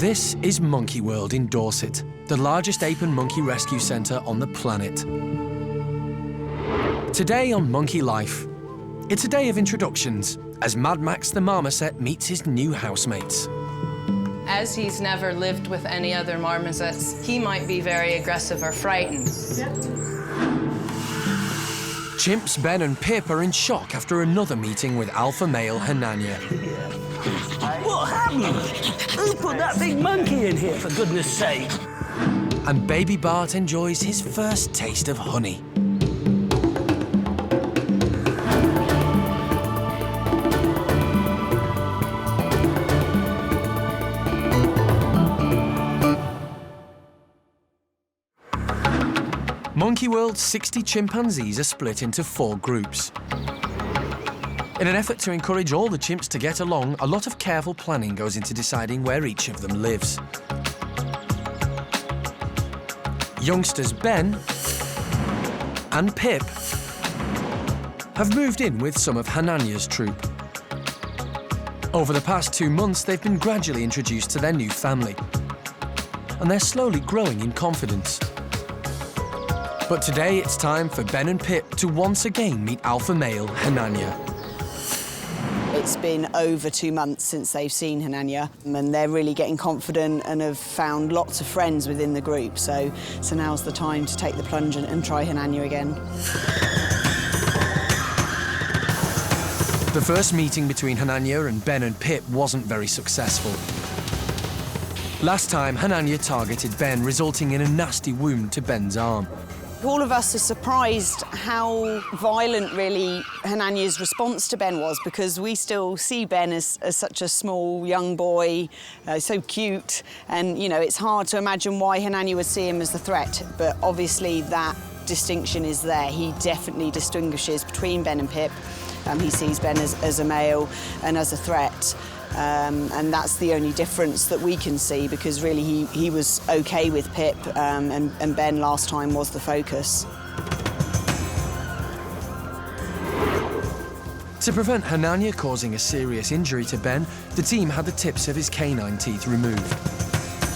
This is Monkey World in Dorset, the largest ape and monkey rescue centre on the planet. Today on Monkey Life, it's a day of introductions as Mad Max the Marmoset meets his new housemates. As he's never lived with any other marmosets, he might be very aggressive or frightened. Chimps Ben and Pip are in shock after another meeting with alpha male Hananya. What happened? Who put that big monkey in here, for goodness sake? And baby Bart enjoys his first taste of honey. Monkey World's 60 chimpanzees are split into 4 groups. In an effort to encourage all the chimps to get along, a lot of careful planning goes into deciding where each of them lives. Youngsters Ben and Pip have moved in with some of Hananya's troop. Over the past 2 months, they've been gradually introduced to their new family, and they're slowly growing in confidence. But today it's time for Ben and Pip to once again meet alpha male Hananya. It's been over 2 months since they've seen Hananya, and they're really getting confident and have found lots of friends within the group. So now's the time to take the plunge and try Hananya again. The first meeting between Hananya and Ben and Pip wasn't very successful. Last time, Hananya targeted Ben, resulting in a nasty wound to Ben's arm. All of us are surprised how violent, really, Hananya's response to Ben was, because we still see Ben as such a small young boy, so cute, and, you know, it's hard to imagine why Hananya would see him as the threat, but obviously that distinction is there. He definitely distinguishes between Ben and Pip. He sees Ben as a male and as a threat. And that's the only difference that we can see, because really he was OK with Pip, and Ben last time was the focus. To prevent Hananya causing a serious injury to Ben, the team had the tips of his canine teeth removed.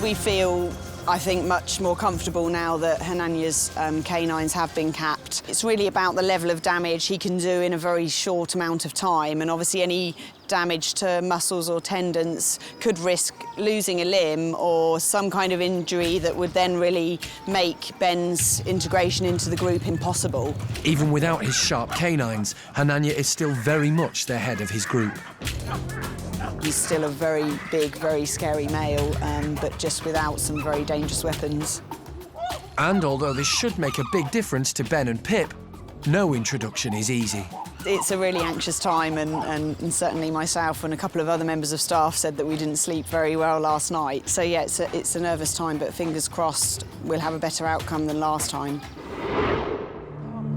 We feel, I think, much more comfortable now that Hananya's canines have been capped. It's really about the level of damage he can do in a very short amount of time, and obviously any damage to muscles or tendons could risk losing a limb or some kind of injury that would then really make Ben's integration into the group impossible. Even without his sharp canines, Hananya is still very much the head of his group. He's still a very big, very scary male, but just without some very dangerous weapons. And although this should make a big difference to Ben and Pip, no introduction is easy. It's a really anxious time, and certainly myself and a couple of other members of staff said that we didn't sleep very well last night. So yeah, it's a nervous time, but fingers crossed we'll have a better outcome than last time.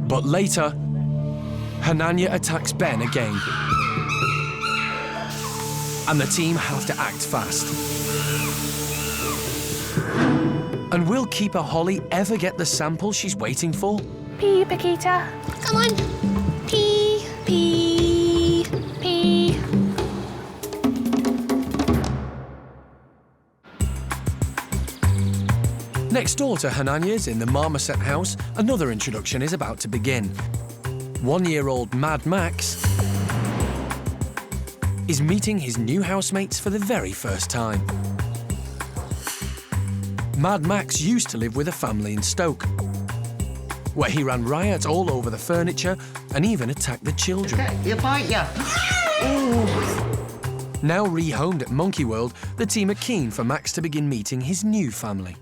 But later, Hananya attacks Ben again. And the team have to act fast. And will Keeper Holly ever get the sample she's waiting for? Pee, Pikita. Come on. Pee, pee, pee. Next door to Hananya's in the Marmoset house, another introduction is about to begin. 1-year-old Mad Max is meeting his new housemates for the very first time. Mad Max used to live with a family in Stoke, where he ran riot all over the furniture and even attacked the children. He'll bite you. Now rehomed at Monkey World, the team are keen for Max to begin meeting his new family.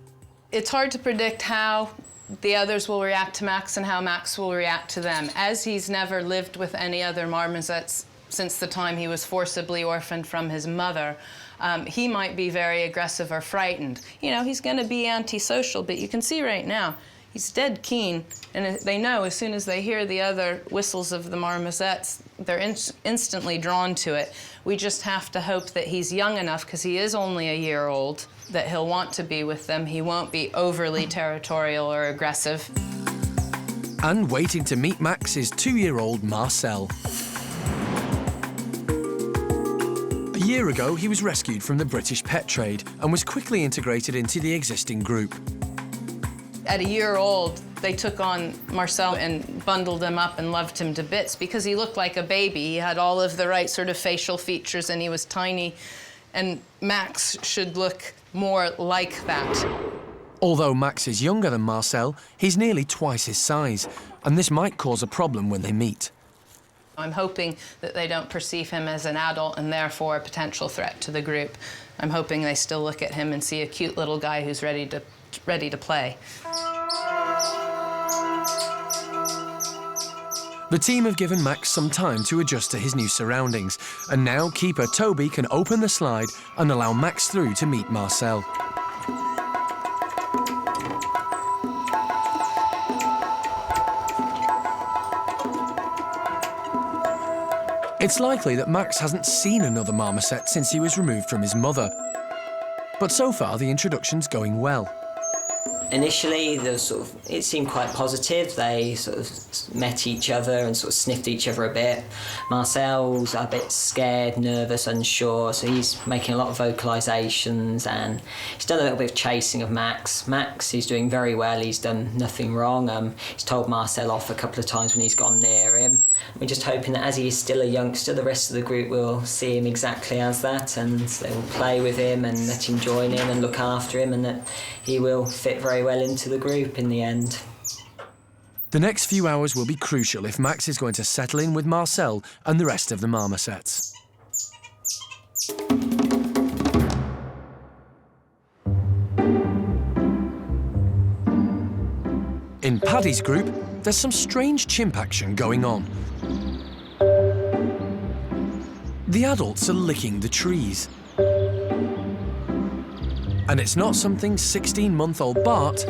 It's hard to predict how the others will react to Max and how Max will react to them. As he's never lived with any other marmosets since the time he was forcibly orphaned from his mother, he might be very aggressive or frightened. You know, he's going to be antisocial, but you can see right now, he's dead keen, and they know as soon as they hear the other whistles of the marmosets, they're instantly drawn to it. We just have to hope that he's young enough, because he is only a year old, that he'll want to be with them. He won't be overly territorial or aggressive. And waiting to meet Max is 2-year-old Marcel. year ago, he was rescued from the British pet trade and was quickly integrated into the existing group. At a year old, they took on Marcel and bundled him up and loved him to bits because he looked like a baby. He had all of the right sort of facial features and he was tiny. And Max should look more like that. Although Max is younger than Marcel, he's nearly twice his size, and this might cause a problem when they meet. I'm hoping that they don't perceive him as an adult and therefore a potential threat to the group. I'm hoping they still look at him and see a cute little guy who's ready to play. The team have given Max some time to adjust to his new surroundings, and now keeper Toby can open the slide and allow Max through to meet Marcel. It's likely that Max hasn't seen another marmoset since he was removed from his mother. But so far, the introduction's going well. Initially, it seemed quite positive. They sort of met each other and sort of sniffed each other a bit. Marcel's a bit scared, nervous, unsure, so he's making a lot of vocalisations and he's done a little bit of chasing of Max. Max is doing very well, he's done nothing wrong. He's told Marcel off a couple of times when he's gone near him. We're just hoping that as he is still a youngster, the rest of the group will see him exactly as that and they will play with him and let him join in and look after him and that he will fit very well into the group in the end. The next few hours will be crucial if Max is going to settle in with Marcel and the rest of the marmosets. In Paddy's group, there's some strange chimp action going on. The adults are licking the trees. And it's not something 16-month-old Bart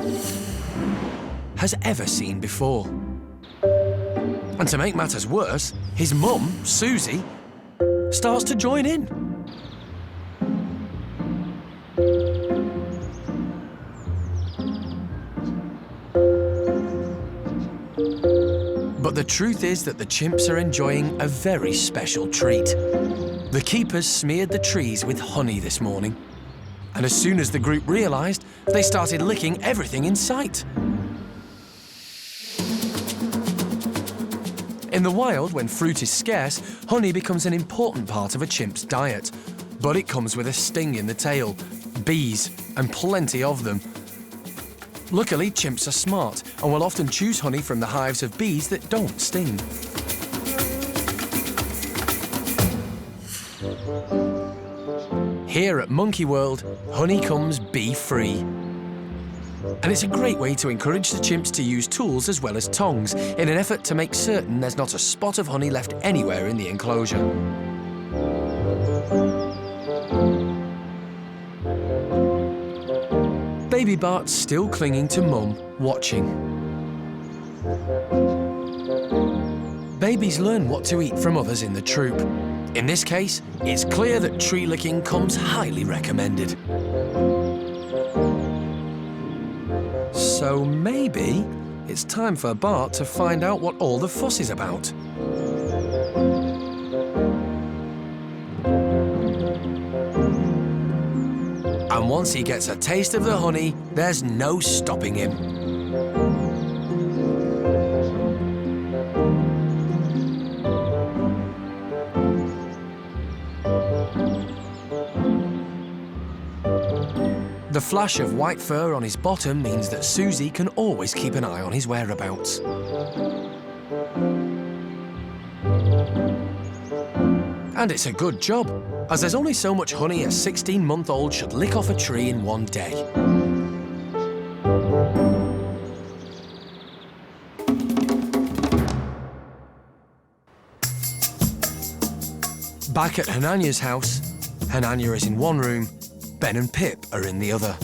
has ever seen before. And to make matters worse, his mum, Susie, starts to join in. But the truth is that the chimps are enjoying a very special treat. The keepers smeared the trees with honey this morning. And as soon as the group realised, they started licking everything in sight. In the wild, when fruit is scarce, honey becomes an important part of a chimp's diet. But it comes with a sting in the tail, bees, and plenty of them. Luckily, chimps are smart and will often choose honey from the hives of bees that don't sting. Here at Monkey World, honey comes bee-free. And it's a great way to encourage the chimps to use tools as well as tongs in an effort to make certain there's not a spot of honey left anywhere in the enclosure. Baby Bart's still clinging to Mum, watching. Babies learn what to eat from others in the troop. In this case, it's clear that tree licking comes highly recommended. So maybe it's time for Bart to find out what all the fuss is about. And once he gets a taste of the honey, there's no stopping him. The flash of white fur on his bottom means that Susie can always keep an eye on his whereabouts. And it's a good job, as there's only so much honey a 16-month-old should lick off a tree in one day. Back at Hananya's house, Hananya is in one room, Ben and Pip are in the other.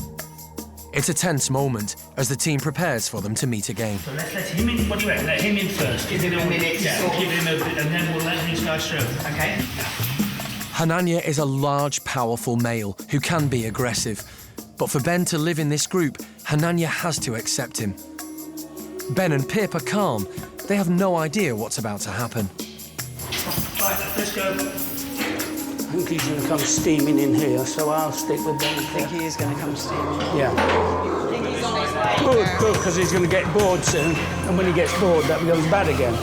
It's a tense moment as the team prepares for them to meet again. So let's let him in. What do you reckon? Let him in first. Give him a minute. Yeah, give him a bit, and then we'll let these guys through. Okay. Hananya is a large, powerful male who can be aggressive. But for Ben to live in this group, Hananya has to accept him. Ben and Pip are calm. They have no idea what's about to happen. Right, let's go. think he's going to come steaming in here, so I'll stick with Ben. I think he is going to come steaming. Yeah. I think he's on his way. Good, because he's going to get bored soon, and when he gets bored, that becomes bad again.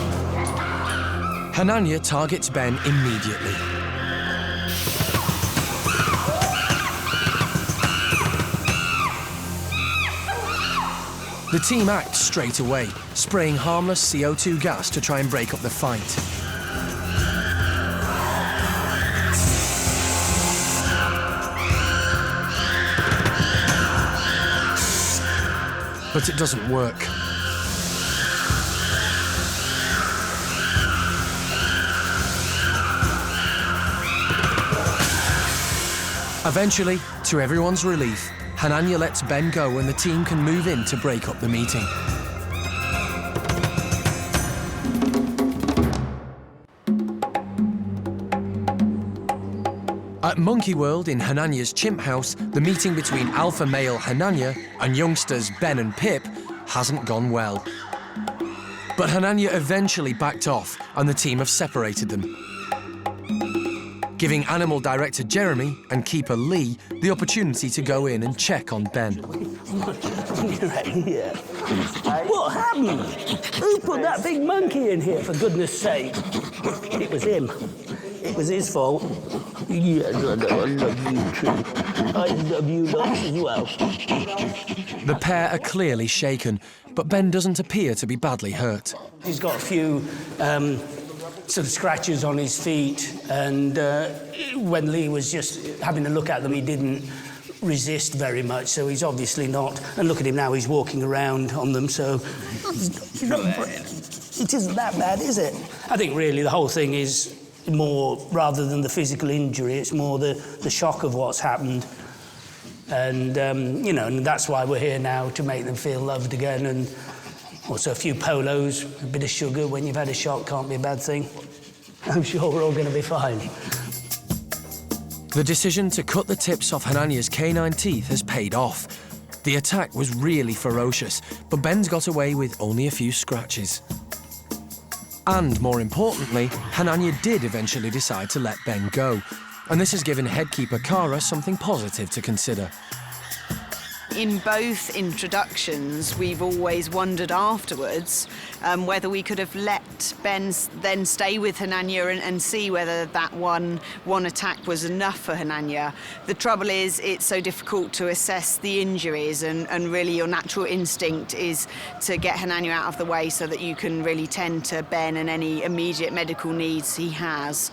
Hananya targets Ben immediately. The team acts straight away, spraying harmless CO2 gas to try and break up the fight. But it doesn't work. Eventually, to everyone's relief, Hananya lets Ben go and the team can move in to break up the meeting. At Monkey World in Hananya's chimp house, the meeting between alpha male Hananya and youngsters Ben and Pip hasn't gone well. But Hananya eventually backed off and the team have separated them, giving animal director Jeremy and keeper Lee the opportunity to go in and check on Ben. Right here. What happened? Who put that big monkey in here, for goodness sake? It was him. It was his fault. Yes, I know. I love you too. I love you lots as well. The pair are clearly shaken, but Ben doesn't appear to be badly hurt. He's got a few sort of scratches on his feet, and when Lee was just having a look at them, he didn't resist very much, so he's obviously not. And look at him now, he's walking around on them, so it isn't that bad, is it? I think really the whole thing is more, rather than the physical injury, it's more the shock of what's happened. And, you know, and that's why we're here now, to make them feel loved again. And also a few polos, a bit of sugar when you've had a shock can't be a bad thing. I'm sure we're all going to be fine. The decision to cut the tips off Hananya's canine teeth has paid off. The attack was really ferocious, but Ben's got away with only a few scratches. And more importantly, Hananya did eventually decide to let Ben go. And this has given headkeeper Cara something positive to consider. In both introductions, we've always wondered afterwards whether we could have let Ben then stay with Hananya and see whether that one attack was enough for Hananya. The trouble is, it's so difficult to assess the injuries, and really your natural instinct is to get Hananya out of the way so that you can really tend to Ben and any immediate medical needs he has.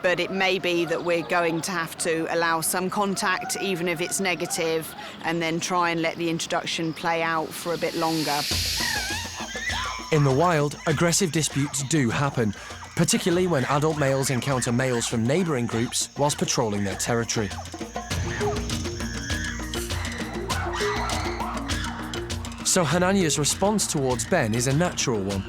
But it may be that we're going to have to allow some contact, even if it's negative, and then try and let the introduction play out for a bit longer. In the wild, aggressive disputes do happen, particularly when adult males encounter males from neighbouring groups whilst patrolling their territory. So Hananya's response towards Ben is a natural one.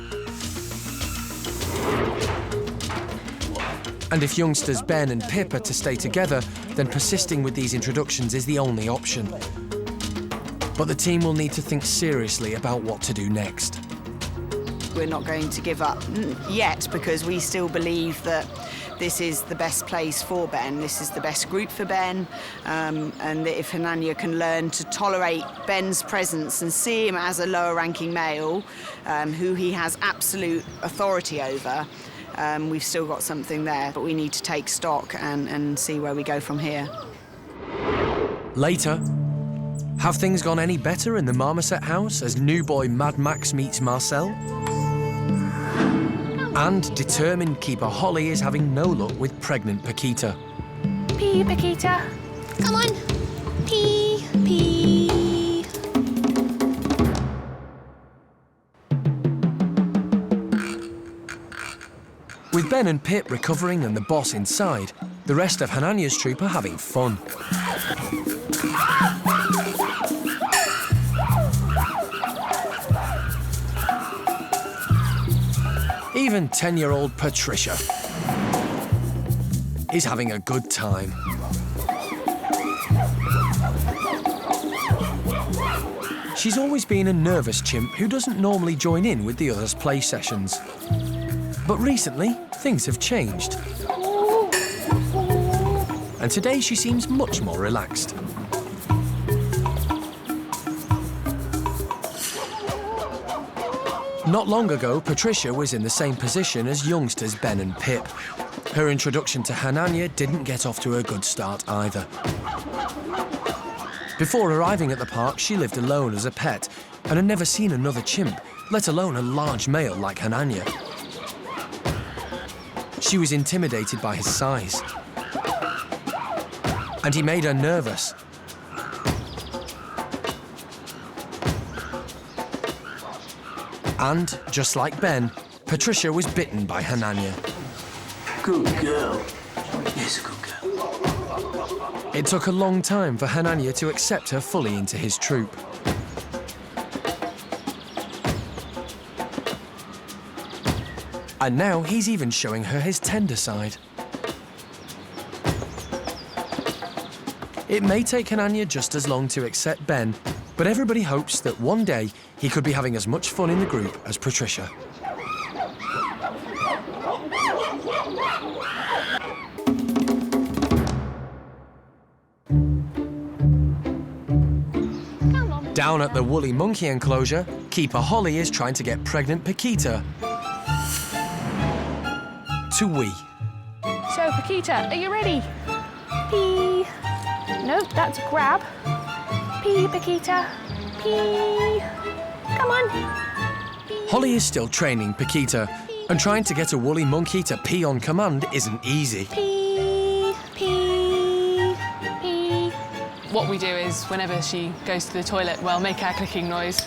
And if youngsters Ben and Pip are to stay together, then persisting with these introductions is the only option. But the team will need to think seriously about what to do next. We're not going to give up yet, because we still believe that this is the best place for Ben, this is the best group for Ben, and that if Hananya can learn to tolerate Ben's presence and see him as a lower-ranking male, who he has absolute authority over, we've still got something there, but we need to take stock and see where we go from here. Later, have things gone any better in the Marmoset house as new boy Mad Max meets Marcel? And determined keeper Holly is having no luck with pregnant Pikita. Pee, Pikita. Come on. Pee, pee. With Ben and Pip recovering and the boss inside, the rest of Hananya's troop are having fun. Even 10-year-old Patricia is having a good time. She's always been a nervous chimp who doesn't normally join in with the others' play sessions. But recently, things have changed. and today she seems much more relaxed. Not long ago, Patricia was in the same position as youngsters Ben and Pip. Her introduction to Hananya didn't get off to a good start either. Before arriving at the park, she lived alone as a pet and had never seen another chimp, let alone a large male like Hananya. She was intimidated by his size, and he made her nervous. And, just like Ben, Patricia was bitten by Hananya. Good girl. Yes, a good girl. It took a long time for Hananya to accept her fully into his troop. And now he's even showing her his tender side. It may take Hananya just as long to accept Ben, but everybody hopes that one day he could be having as much fun in the group as Patricia. Down at the woolly monkey enclosure, keeper Holly is trying to get pregnant Pikita to wee. So, Pikita, are you ready? Pee. Nope, that's a grab. Pee, Pikita. Pee. Come on. Holly is still training Pikita, and trying to get a woolly monkey to pee on command isn't easy. Pee, pee, pee. What we do is, whenever she goes to the toilet, we'll make our clicking noise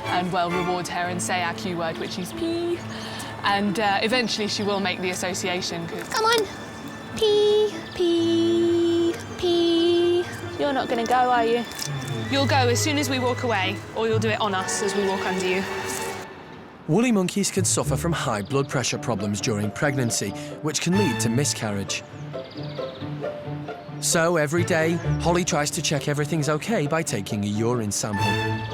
and we'll reward her and say our cue word, which is pee. And eventually she will make the association. Come on. Pee, pee, pee. You're not going to go, are you? You'll go as soon as we walk away, or you'll do it on us as we walk under you. Woolly monkeys can suffer from high blood pressure problems during pregnancy, which can lead to miscarriage. So every day, Holly tries to check everything's okay by taking a urine sample.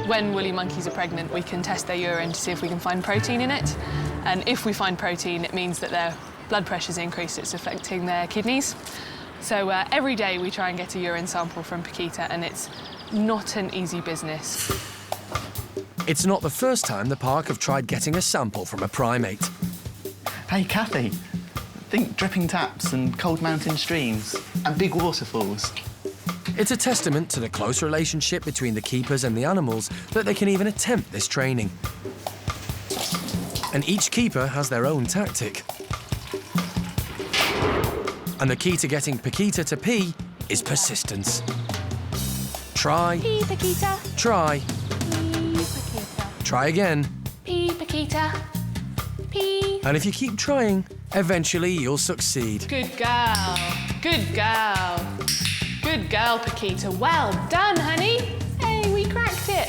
When woolly monkeys are pregnant, we can test their urine to see if we can find protein in it. And if we find protein, it means that their blood pressure's increased, it's affecting their kidneys. So every day we try and get a urine sample from Pikita, and it's not an easy business. It's not the first time the park have tried getting a sample from a primate. Hey, Kathy, think dripping taps and cold mountain streams and big waterfalls. It's a testament to the close relationship between the keepers and the animals that they can even attempt this training. And each keeper has their own tactic. And the key to getting Pikita to pee is persistence. Try. Pee, Pikita. Try. Pee, Pikita. Try again. Pee, Pikita. Pee. And if you keep trying, eventually you'll succeed. Good girl. Good girl. Good girl, Pikita. Well done, honey. Hey, we cracked it.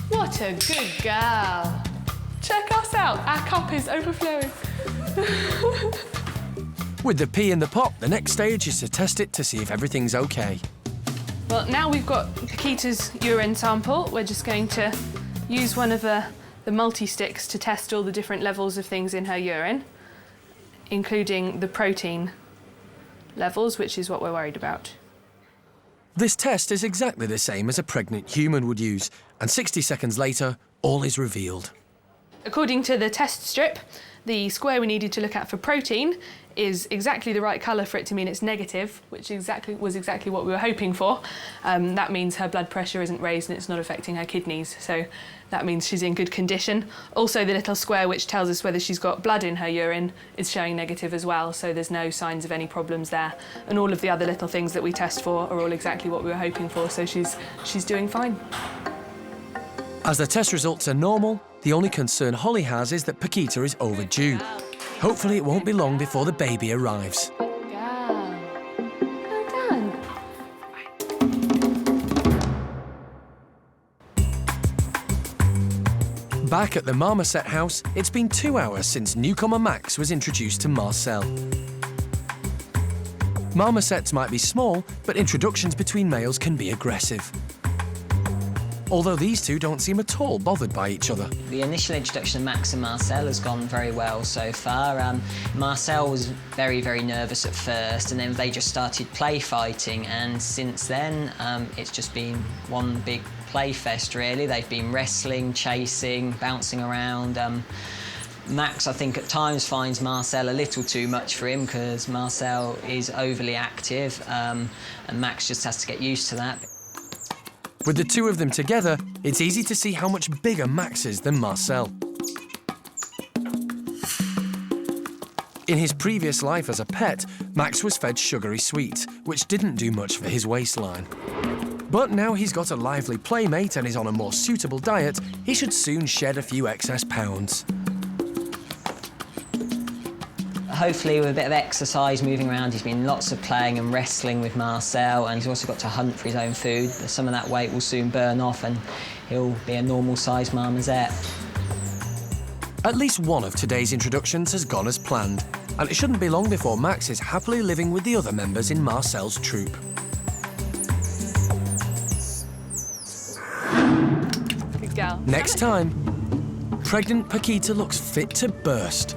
What a good girl. Check us out. Our cup is overflowing. With the pee in the pot, the next stage is to test it to see if everything's okay. Well, now we've got Pikita's urine sample, we're just going to use one of the multi-sticks to test all the different levels of things in her urine, including the protein levels, which is what we're worried about. This test is exactly the same as a pregnant human would use, and 60 seconds later, all is revealed. According to the test strip, the square we needed to look at for protein is exactly the right colour for it to mean it's negative, which was exactly what we were hoping for. That means her blood pressure isn't raised and it's not affecting her kidneys, so that means she's in good condition. Also, the little square which tells us whether she's got blood in her urine is showing negative as well, so there's no signs of any problems there. And all of the other little things that we test for are all exactly what we were hoping for, so she's doing fine. As the test results are normal, the only concern Holly has is that Pikita is overdue. Hopefully it won't be long before the baby arrives. Well done. Back at the Marmoset house, it's been 2 hours since newcomer Max was introduced to Marcel. Marmosets might be small, but introductions between males can be aggressive. although these two don't seem at all bothered by each other. The initial introduction of Max and Marcel has gone very well so far. Marcel was very, very nervous at first, and then they just started play fighting, and since then it's just been one big play fest, really. They've been wrestling, chasing, bouncing around. Max, I think, at times finds Marcel a little too much for him because Marcel is overly active, and Max just has to get used to that. With the two of them together, it's easy to see how much bigger Max is than Marcel. In his previous life as a pet, Max was fed sugary sweets, which didn't do much for his waistline. But now he's got a lively playmate and is on a more suitable diet, he should soon shed a few excess pounds. Hopefully with a bit of exercise, moving around, he's been lots of playing and wrestling with Marcel, and he's also got to hunt for his own food. Some of that weight will soon burn off and he'll be a normal-sized Marmoset. At least one of today's introductions has gone as planned, and it shouldn't be long before Max is happily living with the other members in Marcel's troop. Good girl. Next time, pregnant Pikita looks fit to burst.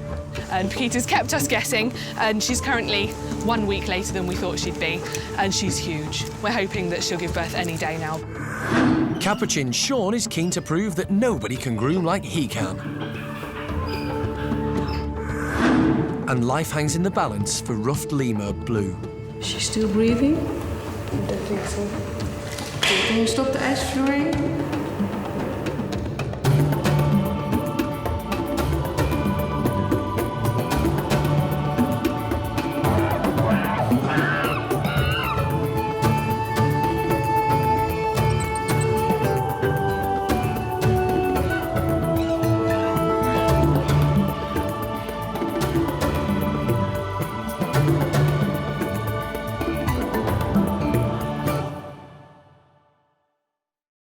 And Pikita's kept us guessing, and she's currently 1 week later than we thought she'd be, and she's huge. We're hoping that she'll give birth any day now. Capuchin Sean is keen to prove that nobody can groom like he can. And life hangs in the balance for ruffed lemur Blue. Is she still breathing? I don't think so. Can you stop the ice flooring?